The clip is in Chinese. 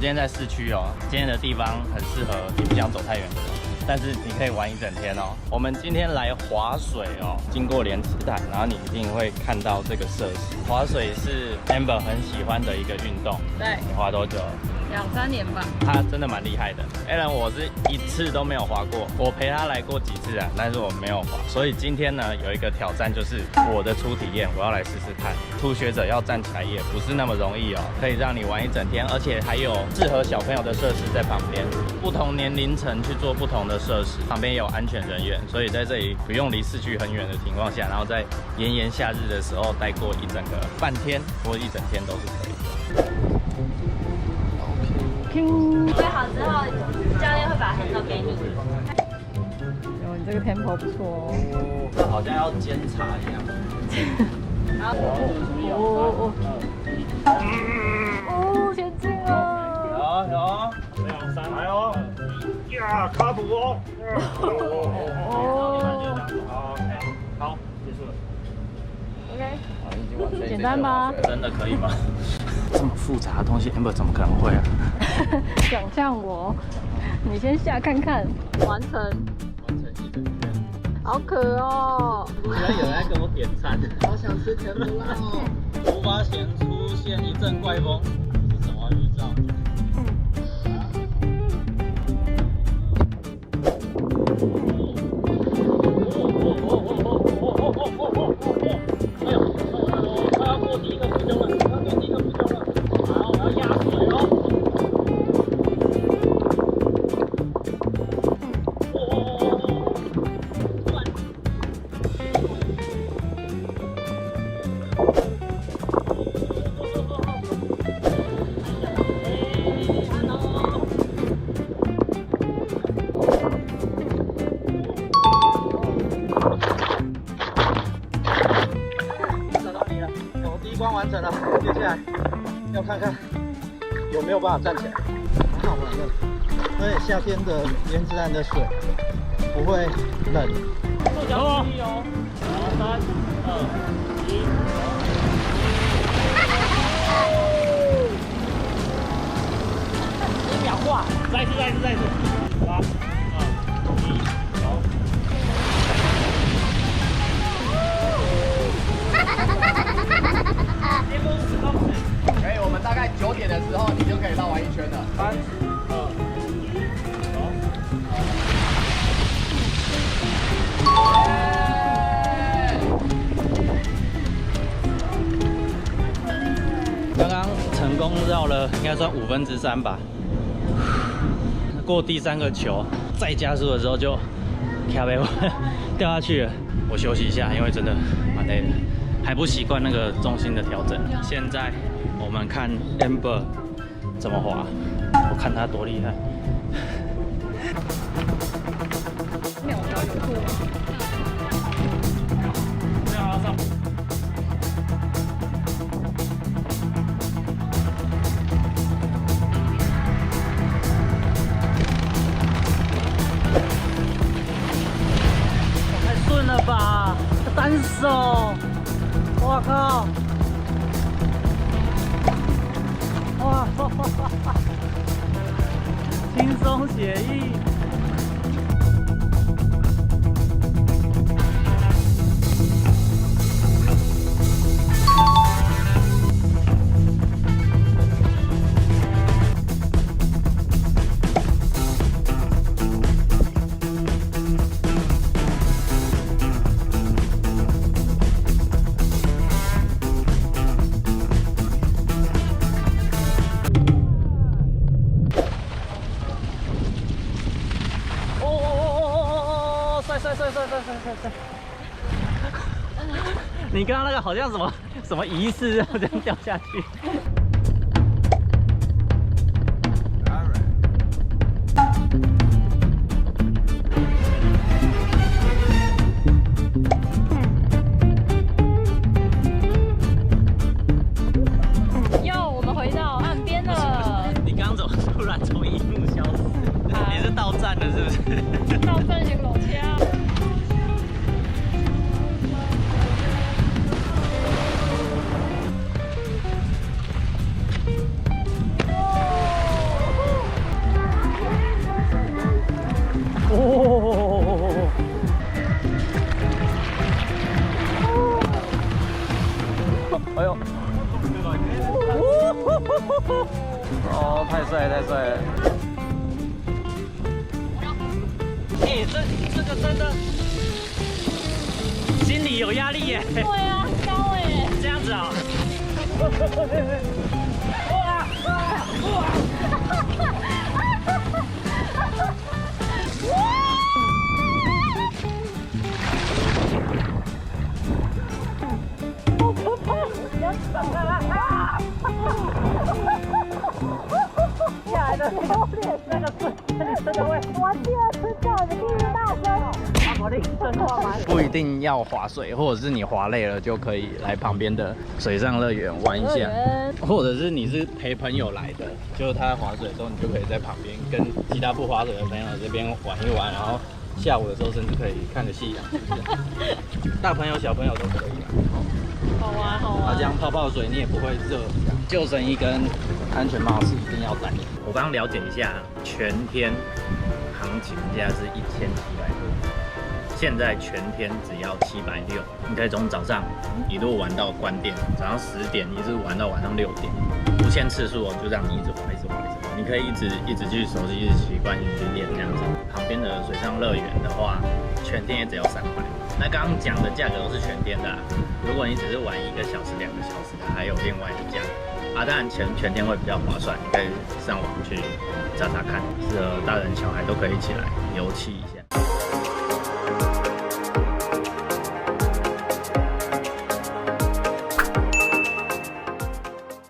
今天在市区哦，今天的地方很适合你不想走太远的人，但是你可以玩一整天哦。我们今天来滑水哦，经过莲池潭，然后你一定会看到这个设施。滑水是 Amber 很喜欢的一个运动。对，你滑多久了2、3年吧。他真的蛮厉害的 ，Alan 我是一次都没有滑过，我陪他来过几次啊，但是我没有滑，所以今天呢有一个挑战，就是我的初体验，我要来试试看。初学者要站起来也不是那么容易哦，可以让你玩一整天，而且还有适合小朋友的设施在旁边，不同年龄层去做不同的设施，旁边也有安全人员，所以在这里不用离市区很远的情况下，然后在炎炎夏日的时候待过一整个半天或一整天都是可以的。准备好之后，教练会把 handle 给你。哦，你这个 tempo 不错哦。这好像要监察一样。好，哦，前进了。有，2、3，来哦！呀，卡补哦。哦，OK，好，结束了。 OK， 简单吗？真的可以吗？这么复杂的东西 ，Amber 怎么可能会啊？想象我，你先下看看，完成，一整天。好渴哦。居然有人在跟我点餐，好想吃甜不辣哦。出发前出现一阵怪风，是什么预兆？哎呦，快要过第一个浮胸了，快要过第一个浮胸了。好，我要压水哦。完成了，接下来要看看有没有办法站起来，蛮好玩的。而且夏天的莲池潭的水不会冷。触角注意哦。好，3、2、1，1秒挂，再一次。3、2、1，走。可以，我们大概9点的时候，你就可以绕完一圈了。3、2、1，走。刚刚成功绕了，应该算3/5吧。过第3个球，再加速的时候就跳呗掉下去了。我休息一下，因为真的蛮累的，还不习惯那个重心的调整。现在我们看 Amber 怎么滑，我看他多厉害。秒条有错吗？没有上。太顺了吧！单手，我靠！哇，轻松写意。帅！你刚刚那个好像什么仪式，然后这样掉下去。哟，我们回到岸边了。你刚刚怎么突然从荧幕消失？你是到站了是不是？到站先裸掐。哦，太帅太帅了！哎，这个真的心里有压力耶。对啊，高哎。这样子啊。下来的时候，那个瞬间真的会，我第二次叫你第一大声，我的真话吗？不一定要划水，或者是你划累了就可以来旁边的水上乐园玩一下，或者是你是陪朋友来的，就是他在划水的时候，你就可以在旁边跟其他不划水的朋友这边玩一玩，然后下午的时候甚至可以看个夕阳，大朋友小朋友都可以啊。好玩好玩。这样泡泡水你也不会热，救生衣跟安全帽是一定要戴。我刚刚了解一下，全天行情价是1700多。现在全天只要760，你可以从早上一路玩到关店，早上10点一直玩到晚上6点，无限次数哦，就让你一直滑，一直滑，一直滑。你可以一直去熟悉，一直习惯，一直去练这样子。旁边的水上乐园的话，全天也只要300。那刚刚讲的价格都是全天的啦，如果你只是玩1个小时、2个小时的，还有另外的价格。当然全天会比较划算，你可以上网去查查看，适合大人小孩都可以一起来游憩一下。